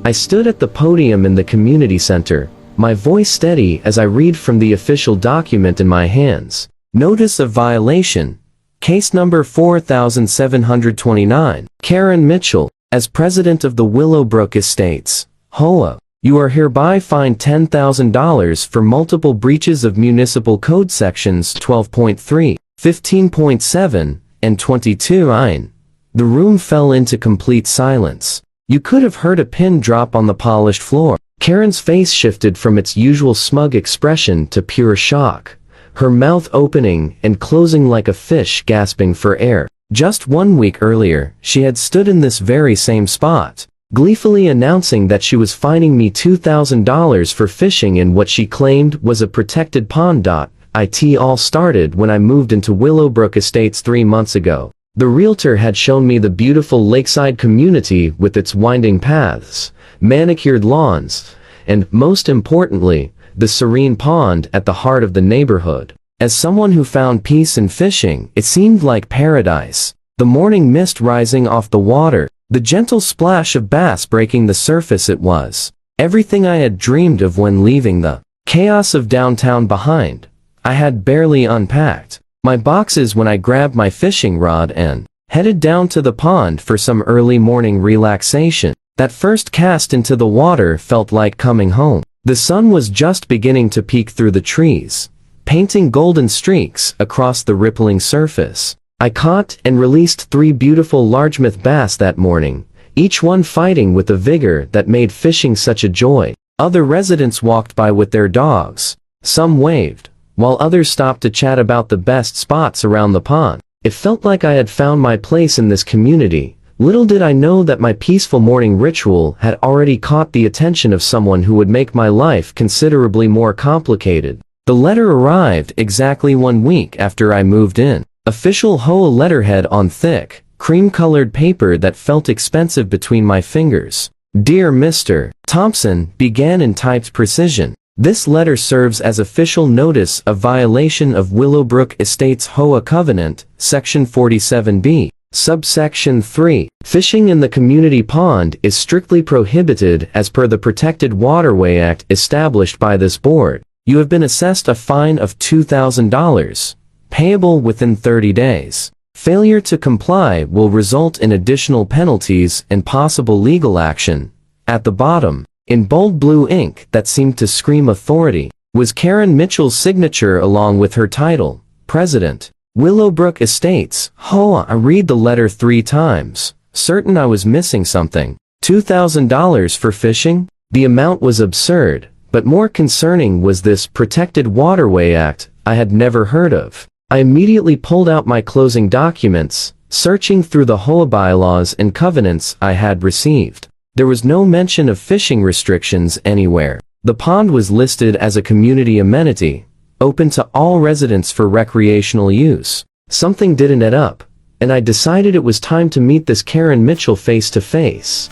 I stood at the podium in the community center, my voice steady as I read from the official document in my hands. Notice of violation. Case number 4729. Karen Mitchell, as president of the Willowbrook Estates, HOA. You are hereby fined $10,000 for multiple breaches of Municipal Code Sections 12.3, 15.7, and 22(9). The room fell into complete silence. You could have heard a pin drop on the polished floor. Karen's face shifted from its usual smug expression to pure shock, her mouth opening and closing like a fish gasping for air. Just 1 week earlier, she had stood in this very same spot, gleefully announcing that she was fining me $2,000 for fishing in what she claimed was a protected pond. It all started when I moved into Willowbrook Estates 3 months ago. The realtor had shown me the beautiful lakeside community with its winding paths, manicured lawns, and, most importantly, the serene pond at the heart of the neighborhood. As someone who found peace in fishing, it seemed like paradise. The morning mist rising off the water, the gentle splash of bass breaking the surface, it was everything I had dreamed of when leaving the chaos of downtown behind. I had barely unpacked my boxes when I grabbed my fishing rod and headed down to the pond for some early morning relaxation. That first cast into the water felt like coming home. The sun was just beginning to peek through the trees, painting golden streaks across the rippling surface. I caught and released 3 beautiful largemouth bass that morning, each one fighting with a vigor that made fishing such a joy. Other residents walked by with their dogs. Some waved, while others stopped to chat about the best spots around the pond. It felt like I had found my place in this community. Little did I know that my peaceful morning ritual had already caught the attention of someone who would make my life considerably more complicated. The letter arrived exactly 1 week after I moved in. Official HOA letterhead on thick, cream-colored paper that felt expensive between my fingers. Dear Mr. Thompson, began in typed precision. This letter serves as official notice of violation of Willowbrook Estates HOA Covenant, Section 47B, Subsection 3. Fishing in the community pond is strictly prohibited as per the Protected Waterway Act established by this board. You have been assessed a fine of $2,000, payable within 30 days. Failure to comply will result in additional penalties and possible legal action. At the bottom, in bold blue ink that seemed to scream authority, was Karen Mitchell's signature along with her title, President, Willowbrook Estates, HOA. I read the letter 3 times, certain I was missing something. $2,000 for fishing? The amount was absurd, but more concerning was this Protected Waterway Act I had never heard of. I immediately pulled out my closing documents, searching through the HOA bylaws and covenants I had received. There was no mention of fishing restrictions anywhere. The pond was listed as a community amenity, open to all residents for recreational use. Something didn't add up, and I decided it was time to meet this Karen Mitchell face to face.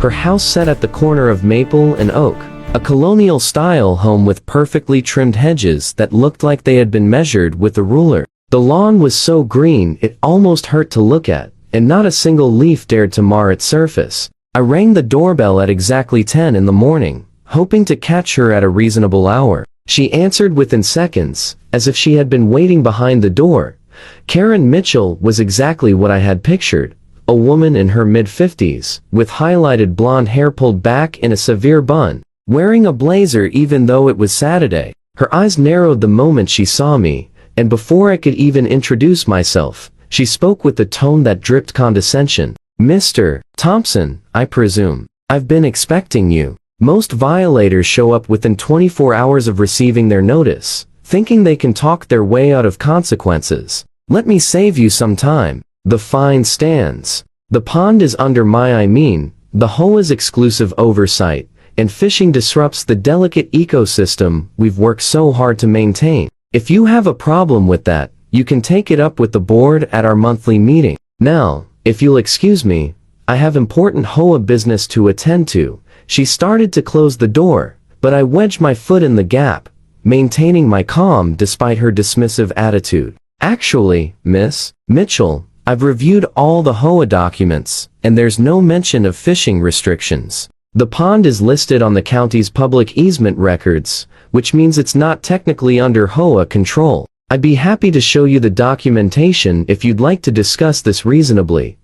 Her house sat at the corner of Maple and Oak, a colonial-style home with perfectly trimmed hedges that looked like they had been measured with a ruler. The lawn was so green it almost hurt to look at, and not a single leaf dared to mar its surface. I rang the doorbell at exactly 10 in the morning, hoping to catch her at a reasonable hour. She answered within seconds, as if she had been waiting behind the door. Karen Mitchell was exactly what I had pictured, a woman in her mid-50s, with highlighted blonde hair pulled back in a severe bun, wearing a blazer even though it was Saturday. Her eyes narrowed the moment she saw me, and before I could even introduce myself, she spoke with a tone that dripped condescension. Mr. Thompson, I presume. I've been expecting you. Most violators show up within 24 hours of receiving their notice, thinking they can talk their way out of consequences. Let me save you some time. The fine stands. The pond is under the HOA's exclusive oversight, and fishing disrupts the delicate ecosystem we've worked so hard to maintain. If you have a problem with that, you can take it up with the board at our monthly meeting. Now, if you'll excuse me, I have important HOA business to attend to. She started to close the door, but I wedged my foot in the gap, maintaining my calm despite her dismissive attitude. Actually, Miss Mitchell, I've reviewed all the HOA documents, and there's no mention of fishing restrictions. The pond is listed on the county's public easement records, which means it's not technically under HOA control. I'd be happy to show you the documentation if you'd like to discuss this reasonably.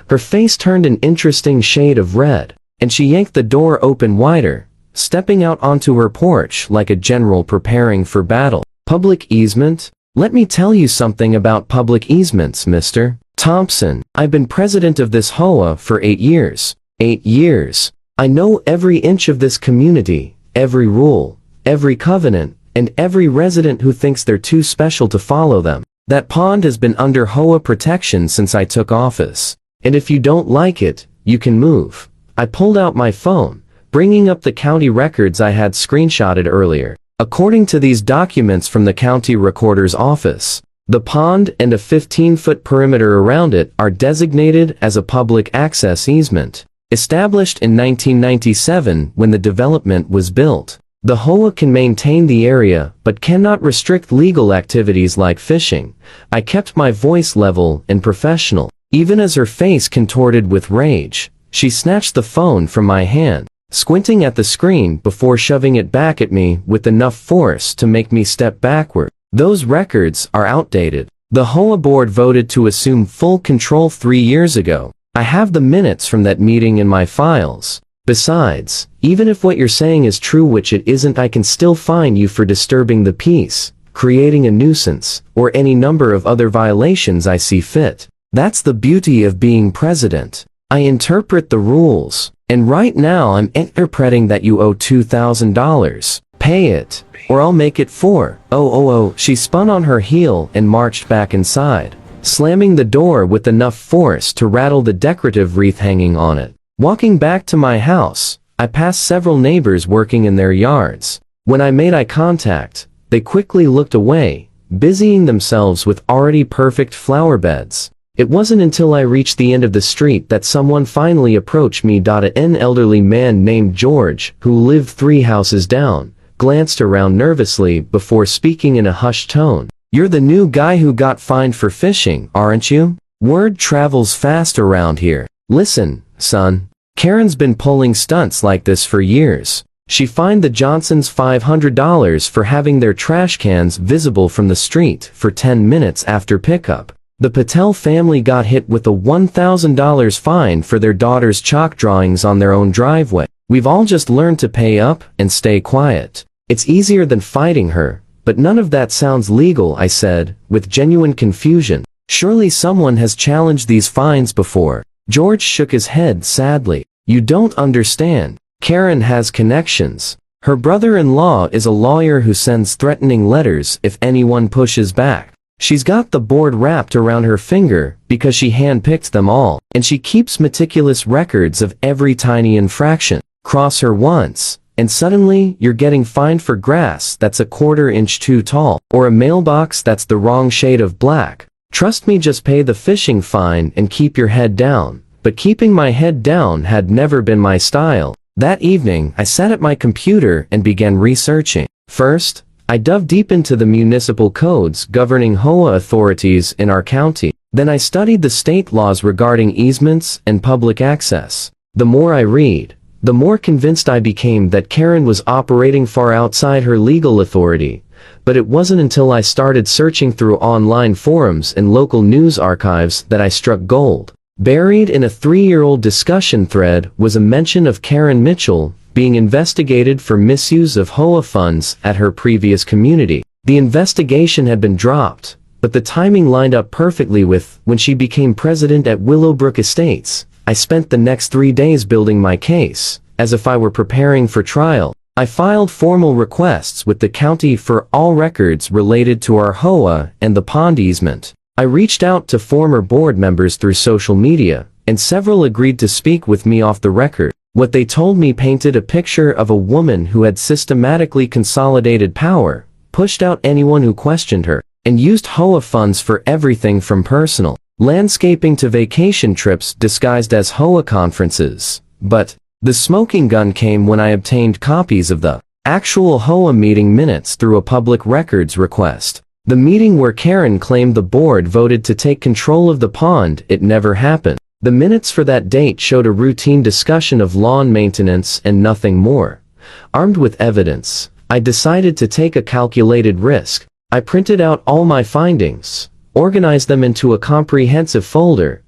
Her face turned an interesting shade of red, and she yanked the door open wider, stepping out onto her porch like a general preparing for battle. Public easement? Let me tell you something about public easements, Mr. Thompson. I've been president of this HOA for 8 years. 8 years. I know every inch of this community, every rule, every covenant, and every resident who thinks they're too special to follow them. That pond has been under HOA protection since I took office. And if you don't like it, you can move. I pulled out my phone, bringing up the county records I had screenshotted earlier. According to these documents from the county recorder's office, the pond and a 15-foot perimeter around it are designated as a public access easement. Established in 1997 when the development was built, the HOA can maintain the area but cannot restrict legal activities like fishing. I kept my voice level and professional. Even as her face contorted with rage, she snatched the phone from my hand, squinting at the screen before shoving it back at me with enough force to make me step backward. Those records are outdated. The HOA board voted to assume full control 3 years ago. I have the minutes from that meeting in my files. Besides, even if what you're saying is true, which it isn't, I can still fine you for disturbing the peace, creating a nuisance, or any number of other violations I see fit. That's the beauty of being president. I interpret the rules, and right now I'm interpreting that you owe $2,000. Pay it, or I'll make it 4. Oh. She spun on her heel and marched back inside, slamming the door with enough force to rattle the decorative wreath hanging on it. Walking back to my house, I passed several neighbors working in their yards. When I made eye contact, they quickly looked away, busying themselves with already perfect flower beds. It wasn't until I reached the end of the street that someone finally approached me. An elderly man named George, who lived 3 houses down, glanced around nervously before speaking in a hushed tone. "You're the new guy who got fined for fishing, aren't you? Word travels fast around here. Listen, son. Karen's been pulling stunts like this for years. She fined the Johnsons $500 for having their trash cans visible from the street for 10 minutes after pickup. The Patel family got hit with a $1,000 fine for their daughter's chalk drawings on their own driveway. We've all just learned to pay up and stay quiet. It's easier than fighting her, but none of that sounds legal," I said, with genuine confusion. "Surely someone has challenged these fines before." George shook his head sadly. "You don't understand. Karen has connections. Her brother-in-law is a lawyer who sends threatening letters if anyone pushes back. She's got the board wrapped around her finger because she handpicked them all, and she keeps meticulous records of every tiny infraction. Cross her once, and suddenly you're getting fined for grass that's a 1/4 inch too tall, or a mailbox that's the wrong shade of black. Trust me, just pay the fishing fine and keep your head down." But keeping my head down had never been my style. That evening, I sat at my computer and began researching. First, I dove deep into the municipal codes governing HOA authorities in our county. Then I studied the state laws regarding easements and public access. The more I read, the more convinced I became that Karen was operating far outside her legal authority. But it wasn't until I started searching through online forums and local news archives that I struck gold. Buried in a 3-year-old discussion thread was a mention of Karen Mitchell being investigated for misuse of HOA funds at her previous community. The investigation had been dropped, but the timing lined up perfectly with when she became president at Willowbrook Estates. I spent the next 3 days building my case, as if I were preparing for trial. I filed formal requests with the county for all records related to our HOA and the pond easement. I reached out to former board members through social media, and several agreed to speak with me off the record. What they told me painted a picture of a woman who had systematically consolidated power, pushed out anyone who questioned her, and used HOA funds for everything from personal landscaping to vacation trips disguised as HOA conferences. But the smoking gun came when I obtained copies of the actual HOA meeting minutes through a public records request. The meeting where Karen claimed the board voted to take control of the pond, it never happened. The minutes for that date showed a routine discussion of lawn maintenance and nothing more. Armed with evidence, I decided to take a calculated risk. I printed out all my findings, organized them into a comprehensive folder,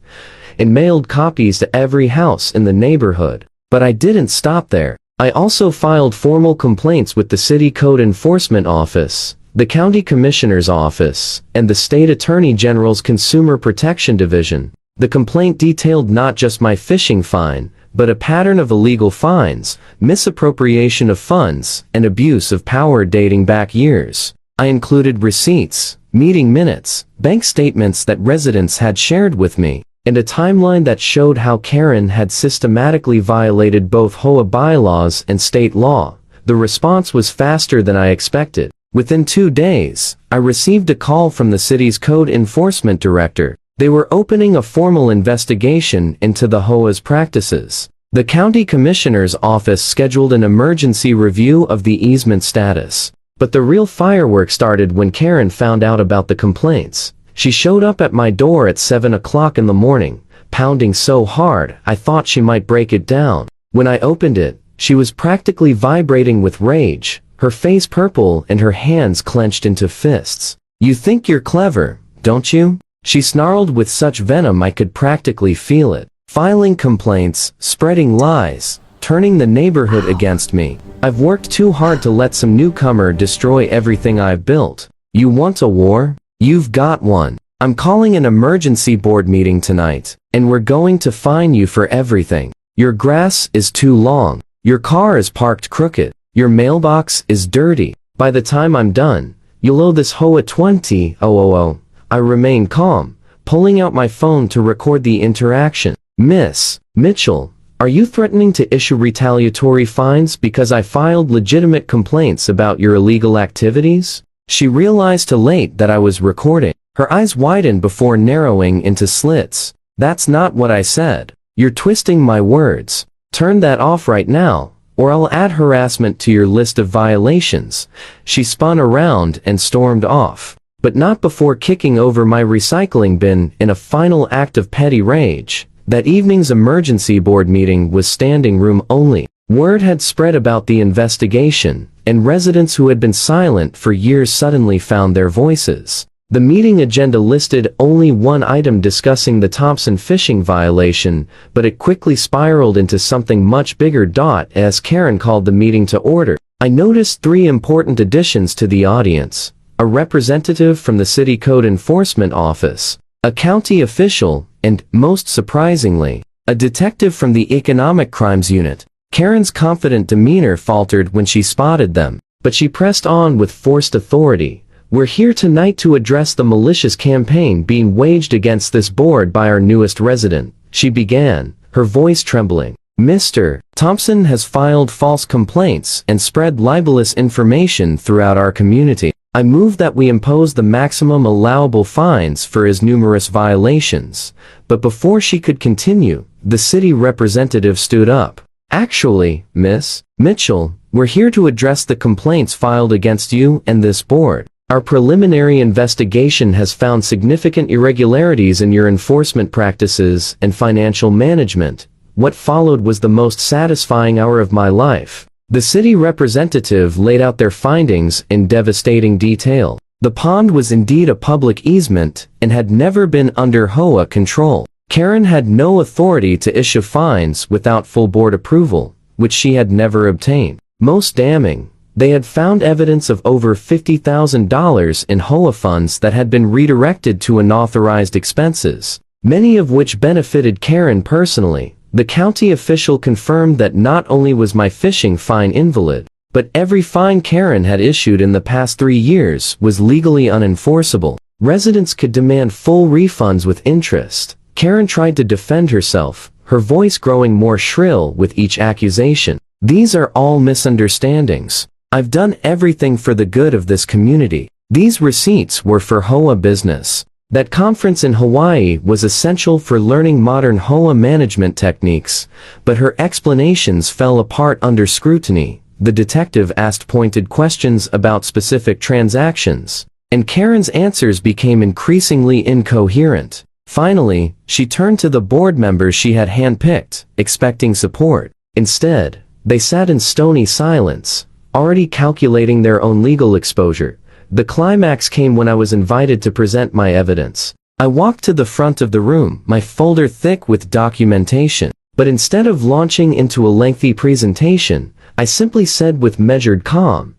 and mailed copies to every house in the neighborhood. But I didn't stop there. I also filed formal complaints with the City Code Enforcement Office, the County Commissioner's Office, and the State Attorney General's Consumer Protection Division. The complaint detailed not just my fishing fine, but a pattern of illegal fines, misappropriation of funds, and abuse of power dating back years. I included receipts, meeting minutes, bank statements that residents had shared with me, and a timeline that showed how Karen had systematically violated both HOA bylaws and state law. The response was faster than I expected. Within 2 days, I received a call from the city's code enforcement director. They were opening a formal investigation into the HOA's practices. The county commissioner's office scheduled an emergency review of the easement status. But the real fireworks started when Karen found out about the complaints. She showed up at my door at 7 o'clock in the morning, pounding so hard I thought she might break it down. When I opened it, she was practically vibrating with rage, her face purple and her hands clenched into fists. "You think you're clever, don't you?" she snarled with such venom I could practically feel it. "Filing complaints, spreading lies, turning the neighborhood against me. I've worked too hard to let some newcomer destroy everything I've built. You want a war? You've got one. I'm calling an emergency board meeting tonight, and we're going to fine you for everything. Your grass is too long. Your car is parked crooked. Your mailbox is dirty. By the time I'm done, you'll owe this HOA 20,000. I remain calm, pulling out my phone to record the interaction. "Miss Mitchell, are you threatening to issue retaliatory fines because I filed legitimate complaints about your illegal activities?" She realized too late that I was recording. Her eyes widened before narrowing into slits. "That's not what I said. You're twisting my words. Turn that off right now, or I'll add harassment to your list of violations." She spun around and stormed off, but not before kicking over my recycling bin in a final act of petty rage. That evening's emergency board meeting was standing room only. Word had spread about the investigation, and residents who had been silent for years suddenly found their voices. The meeting agenda listed only one item discussing the Thompson fishing violation, but it quickly spiraled into something much bigger. As Karen called the meeting to order, I noticed 3 important additions to the audience: a representative from the City Code Enforcement Office, a county official, and, most surprisingly, a detective from the Economic Crimes Unit. Karen's confident demeanor faltered when she spotted them, but she pressed on with forced authority. "We're here tonight to address the malicious campaign being waged against this board by our newest resident," she began, her voice trembling. "Mr. Thompson has filed false complaints and spread libelous information throughout our community. I move that we impose the maximum allowable fines for his numerous violations." But before she could continue, the city representative stood up. "Actually, Miss Mitchell, we're here to address the complaints filed against you and this board. Our preliminary investigation has found significant irregularities in your enforcement practices and financial management." What followed was the most satisfying hour of my life. The city representative laid out their findings in devastating detail. The pond was indeed a public easement and had never been under HOA control. Karen had no authority to issue fines without full board approval, which she had never obtained. Most damning, they had found evidence of over $50,000 in HOA funds that had been redirected to unauthorized expenses, many of which benefited Karen personally. The county official confirmed that not only was my fishing fine invalid, but every fine Karen had issued in the past 3 years was legally unenforceable. Residents could demand full refunds with interest. Karen tried to defend herself, her voice growing more shrill with each accusation. "These are all misunderstandings. I've done everything for the good of this community. These receipts were for HOA business. That conference in Hawaii was essential for learning modern HOA management techniques, but her explanations fell apart under scrutiny." The detective asked pointed questions about specific transactions, and Karen's answers became increasingly incoherent. Finally, she turned to the board members she had handpicked, expecting support. Instead, they sat in stony silence, already calculating their own legal exposure. The climax came when I was invited to present my evidence. I walked to the front of the room, my folder thick with documentation. But instead of launching into a lengthy presentation, I simply said with measured calm,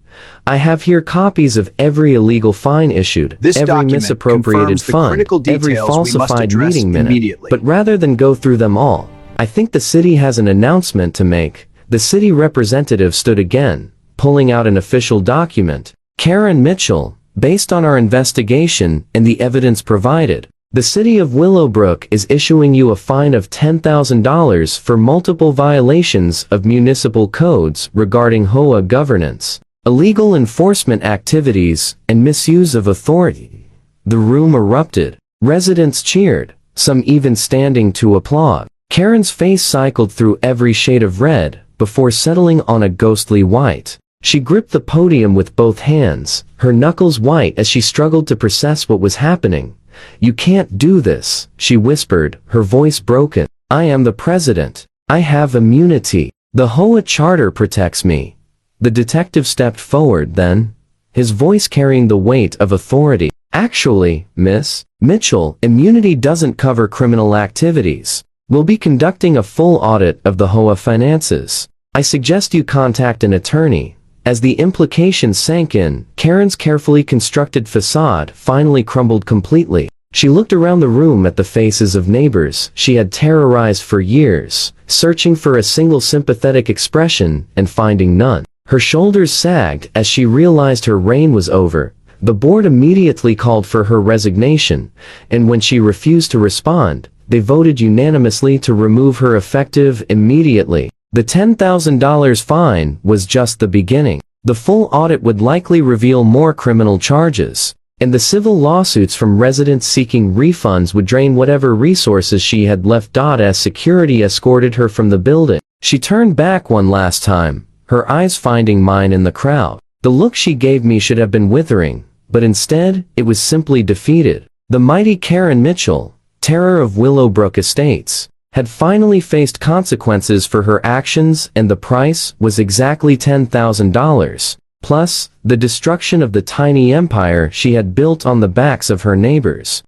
I have here copies of every illegal fine issued, every misappropriated fund, every falsified meeting minute. But rather than go through them all, I think the city has an announcement to make. The city representative stood again, pulling out an official document. Karen Mitchell, based on our investigation and the evidence provided, the city of Willowbrook is issuing you a fine of $10,000 for multiple violations of municipal codes regarding HOA governance, illegal enforcement activities, and misuse of authority. The room erupted. Residents cheered, some even standing to applaud. Karen's face cycled through every shade of red before settling on a ghostly white. She gripped the podium with both hands, her knuckles white as she struggled to process what was happening. You can't do this, she whispered, her voice broken. I am the president. I have immunity. The HOA charter protects me. The detective stepped forward then, his voice carrying the weight of authority. Actually, Miss Mitchell, immunity doesn't cover criminal activities. We'll be conducting a full audit of the HOA finances. I suggest you contact an attorney. As the implications sank in, Karen's carefully constructed facade finally crumbled completely. She looked around the room at the faces of neighbors she had terrorized for years, searching for a single sympathetic expression and finding none. Her shoulders sagged as she realized her reign was over. The board immediately called for her resignation, and when she refused to respond, they voted unanimously to remove her effective immediately. The $10,000 fine was just the beginning. The full audit would likely reveal more criminal charges, and the civil lawsuits from residents seeking refunds would drain whatever resources she had left. As security escorted her from the building, she turned back one last time, her eyes finding mine in the crowd. The look she gave me should have been withering, but instead, it was simply defeated. The mighty Karen Mitchell, terror of Willowbrook Estates, had finally faced consequences for her actions, and the price was exactly $10,000, plus the destruction of the tiny empire she had built on the backs of her neighbors.